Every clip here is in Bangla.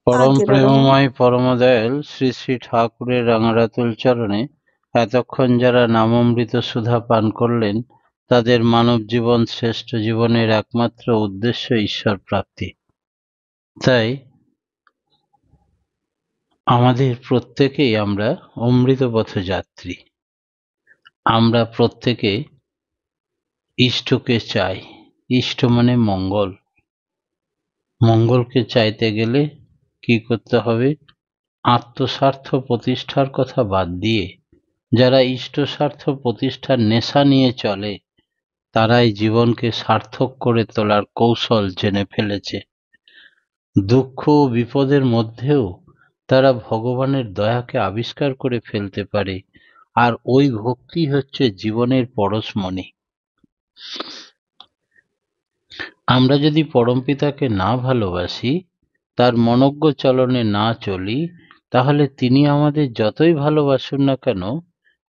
পরম আজ্ঞে দাদাভাই। প্রেমময় পরমদয়াল শ্রী শ্রী ঠাকুরের রাঙারাতুল চরণে এতক্ষণ যারা নামামৃত সুধা পান করলেন, তাদের মানব জীবন শ্রেষ্ঠ জীবনের একমাত্র উদ্দেশ্য ঈশ্বর প্রাপ্তি। তাই আমাদের প্রত্যেকেই আমরা অমৃত পথযাত্রী। আমরা প্রত্যেকে ইষ্টকে চাই। ইষ্ট মানে মঙ্গল। মঙ্গলকে চাইতে গেলে কি করতে হবে? আত্মস্বার্থ প্রতিষ্ঠার কথা বাদ দিয়ে যারা ইষ্টস্বার্থ প্রতিষ্ঠার নেশা নিয়ে চলে, তারাই জীবনকে সার্থক করে তোলার কৌশল জেনে ফেলেছে। দুঃখ ও বিপদের মধ্যেও তারা ভগবানের দয়াকে আবিষ্কার করে ফেলতে পারে, আর ওই ভক্তি হচ্ছে জীবনের পরশমণি। আমরা যদি পরমপিতাকে না ভালোবাসি, তার মনজ্ঞ চলনে না চলি, তাহলে তিনি আমাদের যতই ভালোবাসুন না কেন,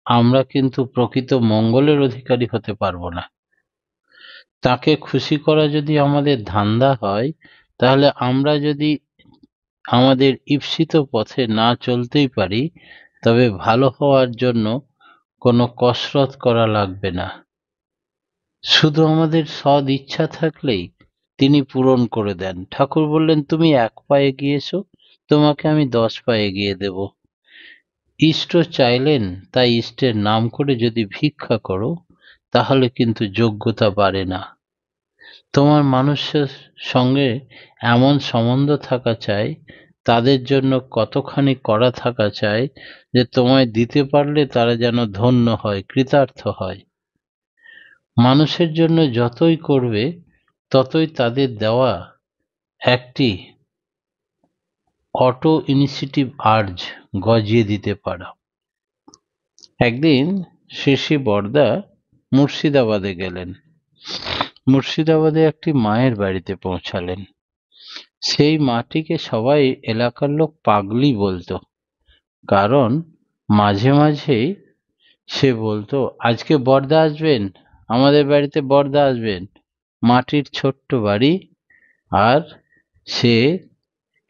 আমরা কিন্তু প্রকৃত মঙ্গলের অধিকারী হতে পারবো না। তাকে খুশি করা যদি আমাদের ধান্দা হয়, তাহলে আমরা যদি আমাদের ঈপ্সিত পথে না চলতেই পারি, তবে ভালো হওয়ার জন্য কোনো কসরত করা লাগবে না। শুধু আমাদের সৎ ইচ্ছা থাকলেই তিনি পূরণ করে দেন। ঠাকুর বললেন, তুমি 1 পা এগিয়ে এসো, তোমাকে আমি 10 পা এগিয়ে দেব। ইষ্ট চাইলেন, তাই ইষ্টের নাম করে যদি ভিক্ষা করো, তাহলে কিন্তু যোগ্যতা বাড়ে না। তোমার মানুষের সঙ্গে এমন সম্বন্ধ থাকা চাই, তাদের জন্য কতখানি কড়া থাকা চাই, যে তোমায় দিতে পারলে তারা যেন ধন্য হয়, কৃতার্থ হয়। মানুষের জন্য যতই করবে, ততই তাদের দেওয়া একটি অটো ইনিশিয়েটিভ আর্জ গজিয়ে দিতে পারো। একদিন শ্রী বরদা মুর্শিদাবাদে গেলেন। মুর্শিদাবাদে একটি মায়ের বাড়িতে পৌঁছালেন। সেই মাটিকে সবাই এলাকার লোক পাগলি বলতো, কারণ মাঝে মাঝে সে বলতো, আজকে বরদা আসবেন, আমাদের বাড়িতে বরদা আসবেন। মাটির ছোট্ট বাড়ি, আর সে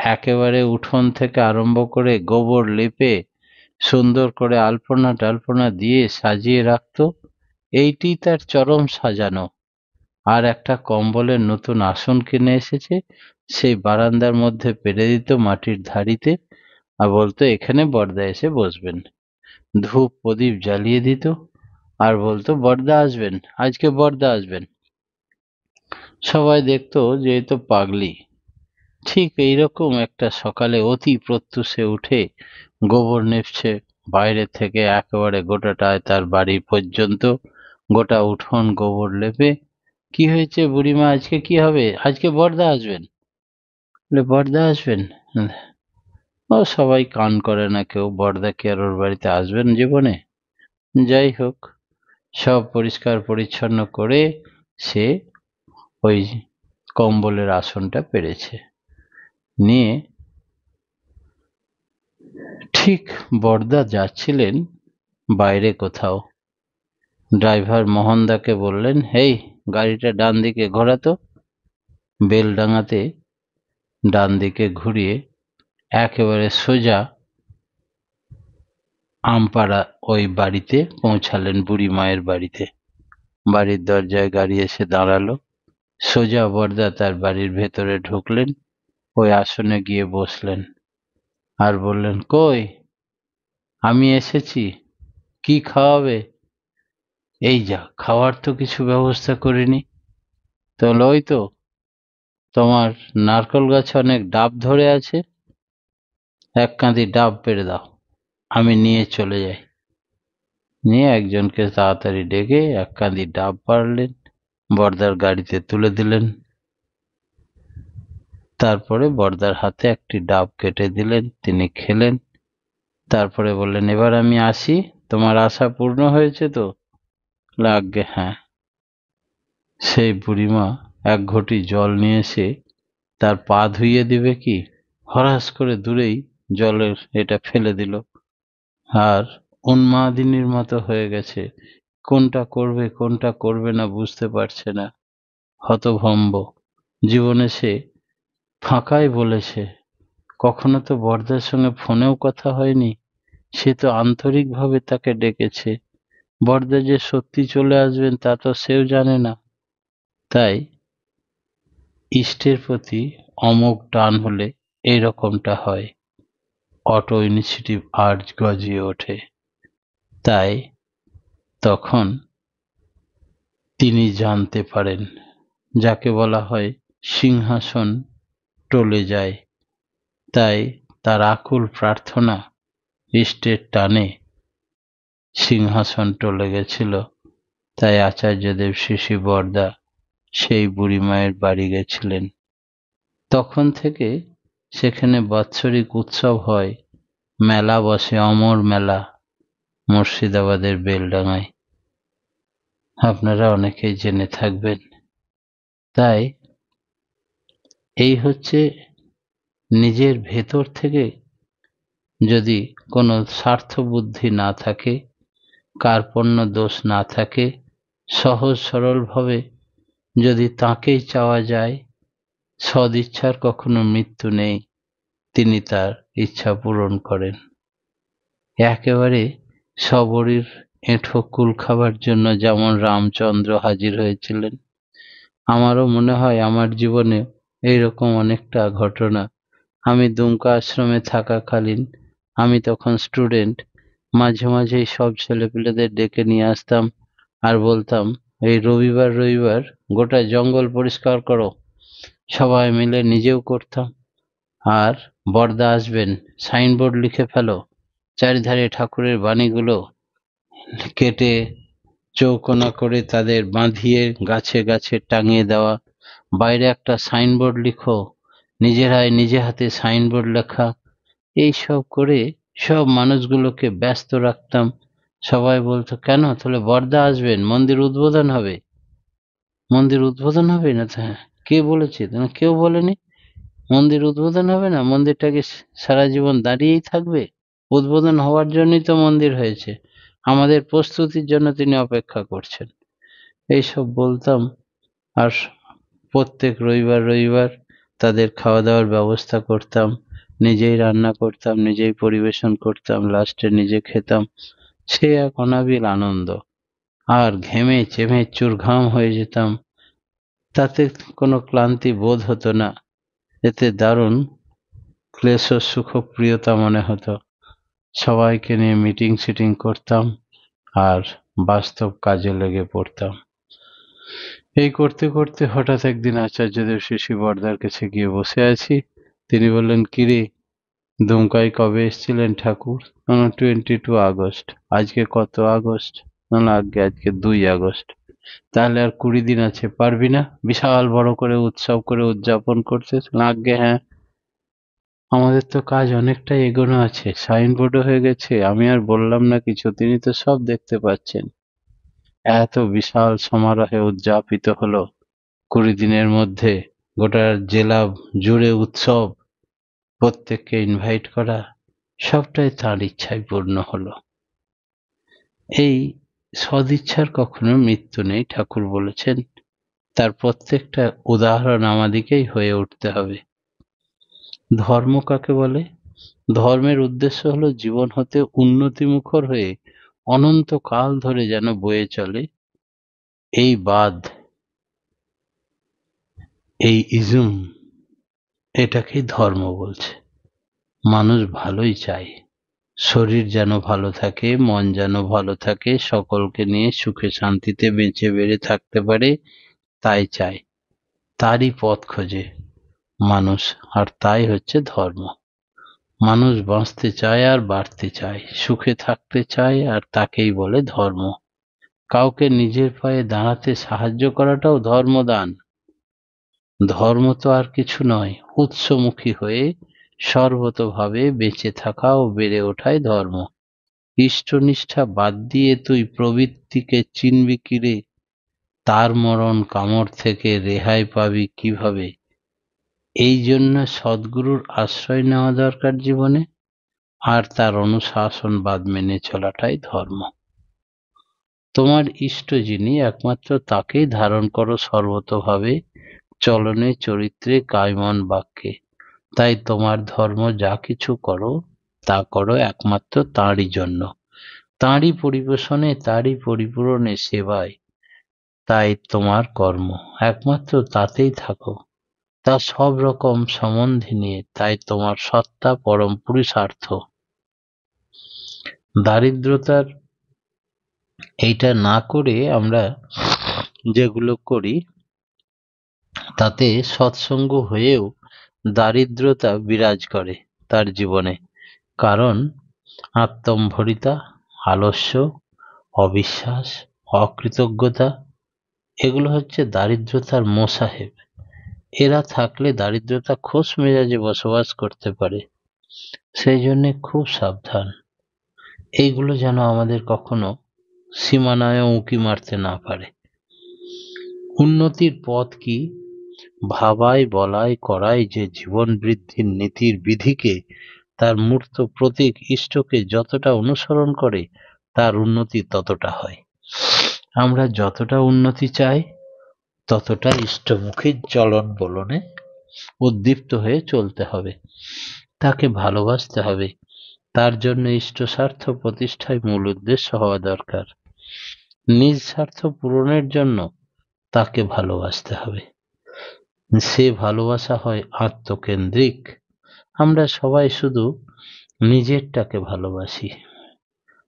একেবারে উঠোন থেকে আরম্ভ করে গোবর লেপে সুন্দর করে আলপনা টালপনা দিয়ে সাজিয়ে রাখতো। এইটি তার চরম সাজানো। আর একটা কম্বলের নতুন আসন কিনে এসেছে, সেই বারান্দার মধ্যে পেরে দিত মাটির ধাড়িতে, আর বলতো, এখানে বরদা এসে বসবেন। ধূপ প্রদীপ জ্বালিয়ে দিত, আর বলতো, বরদা আসবেন, আজকে বরদা আসবেন। সবাই দেখতো যে এ তো পাগলি। ঠিক এইরকম একটা সকালে অতি প্রত্যুষে উঠে গোবর নেপছে, বাইরে থেকে একেবারে গোটাটায় তার বাড়ি পর্যন্ত গোটা উঠোন গোবর লেপে। কি হয়েছে বুড়িমা, আজকে কি হবে? আজকে বরদা আসবেন। বলে, বরদা আসবেন? ও সবাই কান করে না কেউ, বরদা কি আর ওর বাড়িতে আসবেন জীবনে? যাই হোক, সব পরিষ্কার পরিচ্ছন্ন করে সে ওই কম্বলের আসনটা পেরেছে। নিয়ে ঠিক বরদা যাচ্ছিলেন বাইরে কোথাও, ড্রাইভার মোহনদাকে বললেন, হেই, গাড়িটা ডান দিকে ঘোরাতো। বেলডাঙাতে ডান দিকে ঘুরিয়ে একেবারে সোজা আমপাড়া ওই বাড়িতে পৌঁছালেন, বুড়ি মায়ের বাড়িতে। বাড়ির দরজায় গাড়ি এসে দাঁড়ালো। সোজা বরদা তার বাড়ির ভেতরে ঢুকলেন, ওই আসনে গিয়ে বসলেন, আর বললেন, কই, আমি এসেছি, কি খাওয়াবে? এই যা, খাওয়ার তো কিছু ব্যবস্থা করিনি। তো ওই তো তোমার নারকেল গাছে অনেক ডাব ধরে আছে, 1 কাঁদি ডাব পেড়ে দাও, আমি নিয়ে চলে যাই। নিয়ে একজনকে তাড়াতাড়ি ডেকে 1 কাঁদি ডাব পাড়লেন, বরদার গাড়িতে তুলে দিলেন। তারপরে বরদার হাতে একটি ডাব কেটে দিলেন, তিনি খেলেন। তারপরে বললেন, এবার আমি আসি, তোমার আশা পূর্ণ হয়েছে তো? আজ্ঞে হ্যাঁ। সেই বুড়িমা 1 ঘটি জল নিয়ে এসে তার পা ধুইয়ে দিবে কি, হঠাৎ করে দূরেই জলের এটা ফেলে দিল, আর উন্মাদিনীর মতো হয়ে গেছে। কোনটা করবে কোনটা করবে না বুঝতে পারছে না, হতভম্ব। জীবনে সে ফাঁকাই বলেছে, কখনো তো বরদার সঙ্গে ফোনেও কথা হয়নি, সে তো আন্তরিকভাবে তাকে ডেকেছে। বরদা যে সত্যি চলে আসবেন তা তো সেও জানে না। তাই ইষ্টের প্রতি অমোঘ টান হলে এইরকমটা হয়, অটো ইনিশিয়েটিভ আর্জ গজিয়ে ওঠে। তাই তখন তিনি জানতে পারেন, যাকে বলা হয় সিংহাসন টলে যায়। তাই তার আকুল প্রার্থনা, ইষ্টের টানে সিংহাসন টলে গেছিল। তাই আচার্যদেব শিশি বরদা সেই বুড়িমায়ের বাড়ি গেছিলেন। তখন থেকে সেখানে বাৎসরিক উৎসব হয়, মেলা বসে, অমর মেলা, মুর্শিদাবাদের বেলডাঙায়। আপনারা অনেকেই জেনে থাকবেন। তাই এই হচ্ছে, নিজের ভেতর থেকে যদি কোনো স্বার্থ বুদ্ধি না থাকে, কার্পণ্য দোষ না থাকে, সহজ সরলভাবে যদি তাঁকেই চাওয়া যায়, সদিচ্ছার কখনো মৃত্যু নেই, তিনি তার ইচ্ছা পূরণ করেন। একেবারে শবরীর এঁঠো কুল খাবার জন্য যেমন রামচন্দ্র হাজির হয়েছিলেন, আমারও মনে হয় আমার জীবনে এইরকম অনেকটা ঘটনা। আমি দুমকা আশ্রমে থাকাকালীন, আমি তখন স্টুডেন্ট, মাঝে মাঝেই সব ছেলেপিলেদের ডেকে নিয়ে আসতাম আর বলতাম, এই রবিবার রবিবার গোটা জঙ্গল পরিষ্কার করো। সবাই মিলে নিজেও করতাম। আর বরদা আসবেন, সাইনবোর্ড লিখে ফেলো, চারিধারে ঠাকুরের বাণীগুলো কেটে চৌকোনা করে তাদের বাঁধিয়ে গাছে গাছে টাঙিয়ে দেওয়া। বাইরে একটা সাইনবোর্ড লিখো, নিজেরাই নিজে হাতে সাইনবোর্ড লেখা। এইসব করে সব মানুষগুলোকে ব্যস্ত রাখতাম। সবাই বলতো, কেন তাহলে বরদা আসবেন, মন্দির উদ্বোধন হবে? মন্দির উদ্বোধন হবে না তো? হ্যাঁ, কে বলেছে? কেউ বলেনি। মন্দির উদ্বোধন হবে না? মন্দিরটাকে সারা জীবন দাঁড়িয়েই থাকবে? উদ্বোধন হওয়ার জন্যই তো মন্দির হয়েছে, আমাদের প্রস্তুতির জন্য তিনি অপেক্ষা করছেন। এইসব বলতাম। আর প্রত্যেক রবিবার রবিবার তাদের খাওয়া দাওয়ার ব্যবস্থা করতাম, নিজেই রান্না করতাম, নিজেই পরিবেশন করতাম, লাস্টে নিজে খেতাম। সে এক অনাবিল আনন্দ। আর ঘেমে চেমে চুরঘাম হয়ে যেতাম, তাতে কোনো ক্লান্তি বোধ হতো না। এতে দারুণ ক্লেশ সুখপ্রিয়তা মনে হতো। সবাইকে নিয়ে মিটিং সিটিং করতাম আর বাস্তব কাজে লেগে পড়তাম। এই করতে করতে হঠাৎ একদিন আচার্যদেব শিশি বরদার কাছে গিয়ে বসে আছি। তিনি বললেন, কিরে, দুমকায় কবে এসেছিলেন ঠাকুর? 22 আগস্ট। আজকে কত আগস্ট? আগে আজকে 2 আগস্ট। তাহলে আর 20 দিন আছে, পারবি না বিশাল বড় করে উৎসব করে উদযাপন করতে? আগে হ্যাঁ, আমাদের তো কাজ অনেকটাই এগোনো আছে, সাইনবোর্ডও হয়ে গেছে, আমি আর বললাম না কিছু, তিনি তো সব দেখতে পাচ্ছেন। এত বিশাল সমারোহে উদযাপিত হলো, 20 দিনের মধ্যে গোটা জেলা জুড়ে উৎসব, প্রত্যেককে ইনভাইট করা, সবটাই তাঁর ইচ্ছায় পূর্ণ হলো। এই সদিচ্ছার কখনো মৃত্যু নেই, ঠাকুর বলেছেন। তার প্রত্যেকটা উদাহরণ আমাদিকেই হয়ে উঠতে হবে। ধর্ম কাকে বলে? ধর্মের উদ্দেশ্য হলো জীবন হতে উন্নতিমুখর হয়ে অনন্তকাল ধরে যেন বয়ে চলে এই বাদ, এই ইজম, এটাকেই ধর্ম বলছে। মানুষ ভালোই চায়, শরীর যেন ভালো থাকে, মন যেন ভালো থাকে, সকলকে নিয়ে সুখে শান্তিতে বেঁচে বেড়ে থাকতে পারে, তাই চায়। তারই পথ খোঁজে মানুষ, আর তাই হচ্ছে ধর্ম। মানুষ বাঁচতে চায় আর বাড়তে চায়, সুখে থাকতে চায়, আর তাকেই বলে ধর্ম। কাউকে নিজের পায়ে দাঁড়াতে সাহায্য করাটাও ধর্মদান। ধর্ম তো আর কিছু নয়, উৎসমুখী হয়ে সর্বতোভাবে বেঁচে থাকা ও বেড়ে ওঠাই ধর্ম। ইষ্টনিষ্ঠা বাদ দিয়ে তুই প্রবৃত্তিকে চিনবি কিরে? তার মরণ কামড় থেকে রেহাই পাবি কিভাবে? এই জন্য সদ্গুরুর আশ্রয় নেওয়া দরকার জীবনে, আর তার অনুশাসনবাদ মেনে চলাটাই ধর্ম। তোমার ইষ্ট যিনি, একমাত্র তাকেই ধারণ করো সর্বতোভাবে, চলনে চরিত্রে কায়মন বাক্যে। তাই তোমার ধর্ম যা কিছু করো তা করো একমাত্র তাঁরই জন্য, তাঁরই পরিবেশনে, তাঁরই পরিপূরণে, সেবায়। তাই তোমার কর্ম একমাত্র তাতেই থাকো, তা সব রকম সম্বন্ধে নিয়ে। তাই তোমার সত্তা পরম পুরুষার্থ। দারিদ্রতার এইটা না করে আমরা যেগুলো করি তাতে সৎসঙ্গ হয়েও দারিদ্রতা বিরাজ করে তার জীবনে। কারণ আত্মম্ভরিতা, আলস্য, অবিশ্বাস, অকৃতজ্ঞতা, এগুলো হচ্ছে দারিদ্রতার মোসাহেব। এরা থাকলে দারিদ্রতা খোশ মেজাজে বসবাস করতে পারে। সেই জন্যে খুব সাবধান, এইগুলো যেন আমাদের কখনো সীমানায় উঁকি মারতে না পারে। উন্নতির পথ কি? ভাবায়, বলায়, করায় যে জীবন বৃদ্ধির নীতির বিধিকে, তার মূর্ত প্রতীক ইষ্টকে যতটা অনুসরণ করে, তার উন্নতি ততটা হয়। আমরা যতটা উন্নতি চাই ততটা ইষ্টমুখী চলন বলনে উদ্দীপ্ত হয়ে চলতে হবে, তাকে ভালোবাসতে হবে। তার জন্য ইষ্ট স্বার্থ প্রতিষ্ঠাই মূল উদ্দেশ্য হওয়া দরকার। নিজ স্বার্থ পূরণের জন্য তাকে ভালোবাসতে হবে। সে ভালোবাসা হয় আত্মকেন্দ্রিক। আমরা সবাই শুধু নিজেরটাকে ভালোবাসি,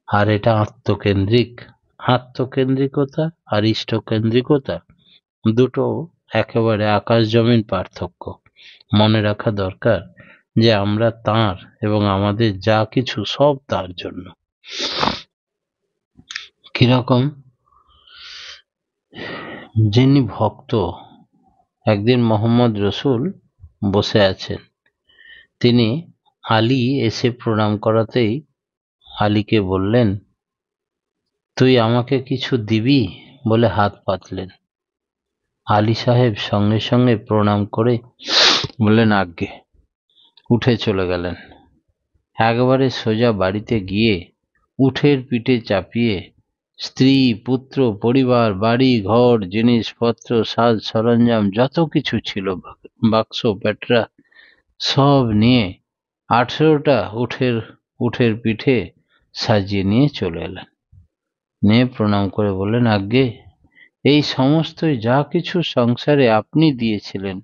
আর এটা আত্মকেন্দ্রিক। আত্মকেন্দ্রিকতা আর ইষ্টকেন্দ্রিকতা দুটো একেবারে আকাশ জমিন পার্থক্য। মনে রাখা দরকার যে আমরা তাঁর, এবং আমাদের যা কিছু সব তাঁর জন্য। কিরকম? যিনি ভক্ত, একদিন মোহাম্মদ রসুল বসে আছেন, তিনি আলী এসে প্রণাম করাতেই আলীকে বললেন, তুই আমাকে কিছু দিবি? বলে হাত পাতলেন। আলী সাহেব সঙ্গে সঙ্গে প্রণাম করে বললেন, আজ্ঞে, উঠে চলে গেলেন। একবারে সোজা বাড়িতে গিয়ে উঠের পিঠে চাপিয়ে স্ত্রী, পুত্র, পরিবার, বাড়ি ঘর, জিনিসপত্র, সাজ সরঞ্জাম যত কিছু ছিল, বাক্স প্যাটরা, সব নিয়ে 18টা উঠের পিঠে সাজিয়ে নিয়ে চলে এলেন। নিয়ে প্রণাম করে বললেন, আজ্ঞে, এই সমস্তই যা কিছু সংসারে আপনি দিয়েছিলেন,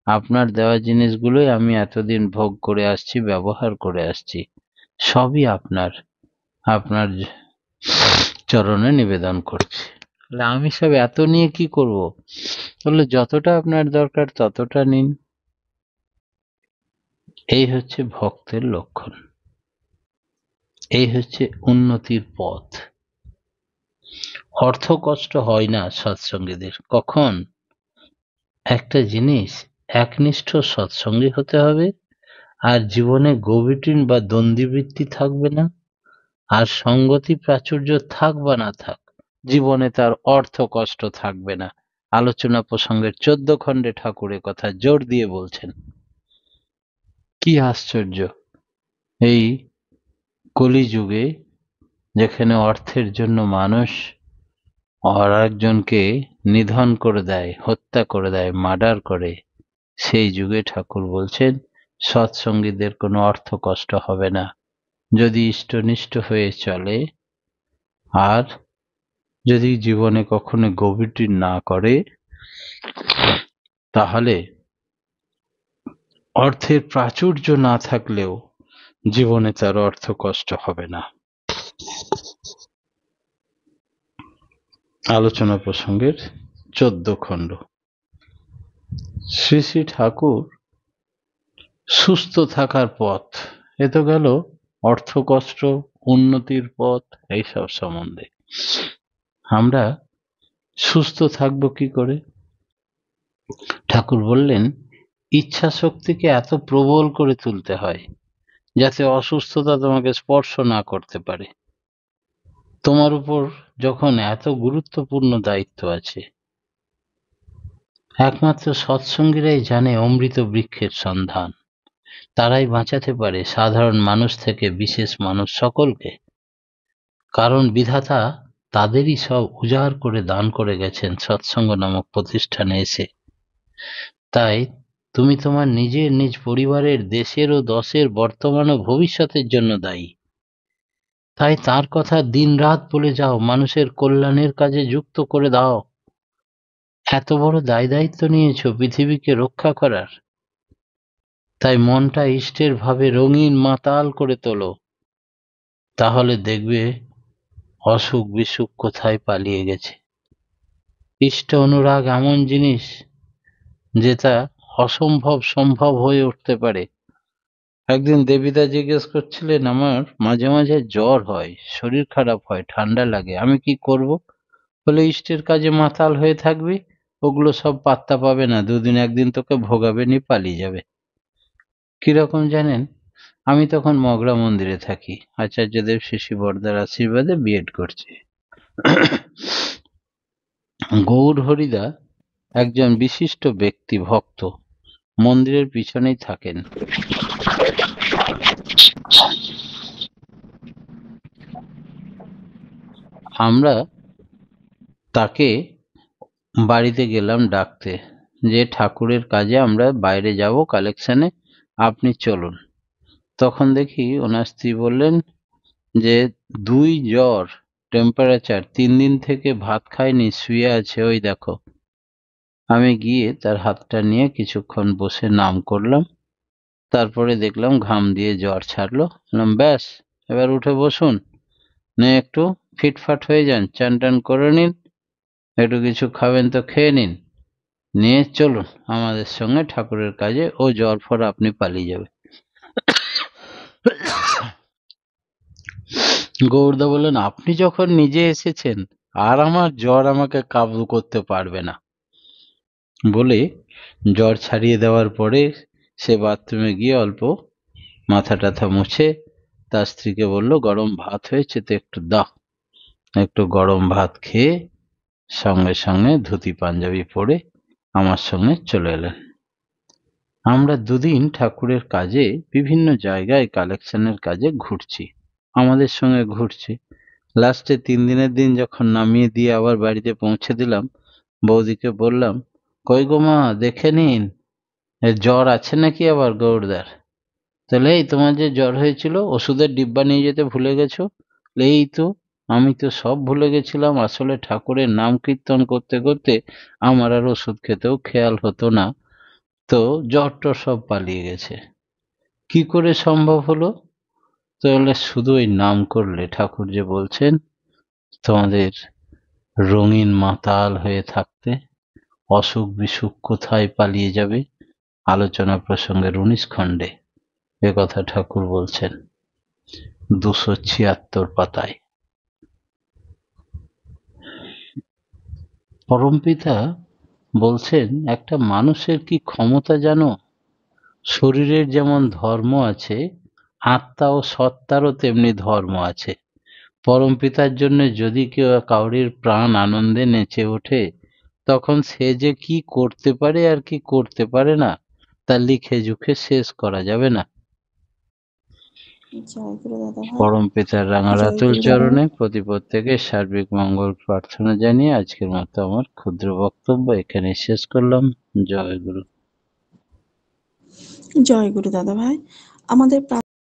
আপনার দেওয়া জিনিসগুলোই আমি এতদিন ভোগ করে আসছি, ব্যবহার করে আসছি, সবই আপনার। আপনার চরণে নিবেদন করছি। আমি সব এত নিয়ে কি করব? বললে, যতটা আপনার দরকার ততটা নিন। এই হচ্ছে ভক্তের লক্ষণ, এই হচ্ছে উন্নতির পথ। অর্থ কষ্ট হয় না সৎসঙ্গীদের। কখন? একটা জিনিস, একনিষ্ঠ সৎসঙ্গী হতে হবে, আর জীবনে গোবিটিন বা দ্বন্দ্ববৃত্তি থাকবে না, আর সঙ্গতি প্রাচুর্য থাক বা না থাক, জীবনে তার অর্থ কষ্ট থাকবে না। আলোচনা প্রসঙ্গের 14 খণ্ডে ঠাকুর এ কথা জোর দিয়ে বলছেন। কি আশ্চর্য! এই কলিযুগে, যেখানে অর্থের জন্য মানুষ আর একজনকে নিধন করে দেয়, হত্যা করে দেয়, মার্ডার করে, সেই যুগে ঠাকুর বলছেন সৎসঙ্গীদের কোনো অর্থ কষ্ট হবে না, যদি ইষ্টনিষ্ঠ হয়ে চলে, আর যদি জীবনে কখনো গভীরটি না করে, তাহলে অর্থের প্রাচুর্য না থাকলেও জীবনে তার অর্থ কষ্ট হবে না। আলোচনা প্রসঙ্গের 14 খণ্ড। শ্রী শ্রী ঠাকুর সুস্থ থাকার পথ, এ তো গেল অর্থ কষ্ট, উন্নতির পথ, এইসব সম্বন্ধে। আমরা সুস্থ থাকবো কি করে? ঠাকুর বললেন, ইচ্ছা শক্তিকে এত প্রবল করে তুলতে হয় যাতে অসুস্থতা তোমাকে স্পর্শ না করতে পারে। তোমার উপর যখন এত গুরুত্বপূর্ণ দায়িত্ব আছে, একমাত্র সৎসঙ্গীরাই জানে অমৃত বৃক্ষের সন্ধান, তারাই বাঁচাতে পারে সাধারণ মানুষ থেকে বিশেষ মানুষ সকলকে। কারণ বিধাতা তাদেরই সব উজাড় করে দান করে গেছেন সৎসঙ্গ নামক প্রতিষ্ঠানে এসে। তাই তুমি তোমার নিজের, নিজ পরিবারের, দেশের ও দশের বর্তমান ও ভবিষ্যতের জন্য দায়ী। তাই তার কথা দিনরাত বলে যাও, মানুষের কল্যাণের কাজে যুক্ত করে দাও। এত বড় দায়-দায়িত্ব নিয়েছো পৃথিবীকে রক্ষা করার, তাই মনটা ইষ্টের ভাবে রঙিন মাতাল করে তোলো। তাহলে দেখবে অসুখ-বিসুখ কোথায় পালিয়ে গেছে। ইষ্ট অনুরাগ এমন জিনিস যেটা অসম্ভব সম্ভব হয়ে উঠতে পারে। একদিন দেবীদা জিজ্ঞেস করছিলেন, আমার মাঝে মাঝে জ্বর হয়, শরীর খারাপ হয়, ঠান্ডা লাগে, আমি কি করব? বলে, ইষ্টের কাজে মাতাল হয়ে থাকবি, ওগুলো সব পাত্তা পাবে না, দুদিন একদিন তোকে ভোগাবে, নি পালিয়ে যাবে। কিরকম জানেন? আমি তখন মগরা মন্দিরে থাকি, আচার্যদেব শিশি বরদার আশীর্বাদে বিএড করছি। গৌর হরিদা একজন বিশিষ্ট ব্যক্তি, ভক্ত, মন্দিরের পিছনেই থাকেন। আমরা তাকে বাড়িতে গেলাম ডাকতে, যে ঠাকুরের কাজে আমরা বাইরে যাব কালেকশনে, আপনি চলুন। তখন দেখি ওনার স্ত্রী বললেন যে 2 জ্বর, টেম্পারেচার, 3 দিন থেকে ভাত খায়নি, শুয়ে আছে, ওই দেখো। আমি গিয়ে তার হাতটা নিয়ে কিছুক্ষণ বসে নাম করলাম, তারপরে দেখলাম ঘাম দিয়ে জ্বর ছাড়লো। বললাম, ব্যাস, এবার উঠে বসুন, নে একটু ফিটফাট হয়ে যান, চান টান করে নিন, একটু কিছু খাবেন তো খেয়ে নিন, নিয়ে চলুন আমাদের সঙ্গে ঠাকুরের কাজে, ও জ্বর ফর আপনি পালিয়ে যাবে। গৌরদা বললেন, আপনি যখন নিজে এসেছেন, আর আমার জ্বর আমাকে কাবু করতে পারবে না। বলে জ্বর ছাড়িয়ে দেওয়ার পরে সে বাথরুমে গিয়ে অল্প মাথা টাথা মুছে তার স্ত্রীকে বলল, গরম ভাত হয়েছে তো একটু দাও। একটু গরম ভাত খেয়ে সঙ্গে সঙ্গে ধুতি পাঞ্জাবি পরে আমার সঙ্গে চলে এলেন। আমরা 2 দিন ঠাকুরের কাজে বিভিন্ন জায়গায় কালেকশনের কাজে ঘুরছি, আমাদের সঙ্গে ঘুরছে। লাস্টে 3 দিনের দিন যখন নামিয়ে দিয়ে আবার বাড়িতে পৌঁছে দিলাম, বৌদিকে বললাম, কই গো মা, দেখে নিন এর জ্বর আছে নাকি আবার গৌরদার। তাহলে, এই তোমার যে জ্বর হয়েছিল, ওষুধের ডিব্বা নিয়ে যেতে ভুলে গেছো? এই তো, আমি তো সব ভুলে গেছিলাম, আসলে ঠাকুরের নাম কীর্তন করতে করতে আমার আর ওষুধ খেতেও খেয়াল হতো না, তো জ্বরটা সব পালিয়ে গেছে। কি করে সম্ভব হলো? তাহলে শুধু ওই নাম করলে ঠাকুর যে বলছেন তোমাদের রঙিন মাতাল হয়ে থাকতে, অসুখ বিসুখ কোথায় পালিয়ে যাবে, আলোচনা প্রসঙ্গের 19 খণ্ডে এ কথা ঠাকুর বলছেন 276 পাতায়। পরমপিতা বলছেন, একটা মানুষের কি ক্ষমতা জানো? শরীরের যেমন ধর্ম আছে, আত্মা ও সত্তারও তেমনি ধর্ম আছে। পরমপিতার জন্য যদি কেউ কাউরির প্রাণ আনন্দে নেচে ওঠে, তখন সে যে কি করতে পারে আর কি করতে পারে না, তা লিখে ঝুঁকে শেষ করা যাবে না। জয় গুরু দাদা ভাই। পরমপিতার জয় রাঙারাতুল গুরু দাদা চরণে প্রতি প্রত্যেকের সার্বিক মঙ্গল প্রার্থনা জানিয়ে আজকের মতো আমার ক্ষুদ্র বক্তব্য এখানে শেষ করলাম। জয় গুরু। জয় গুরু দাদা ভাই। আমাদের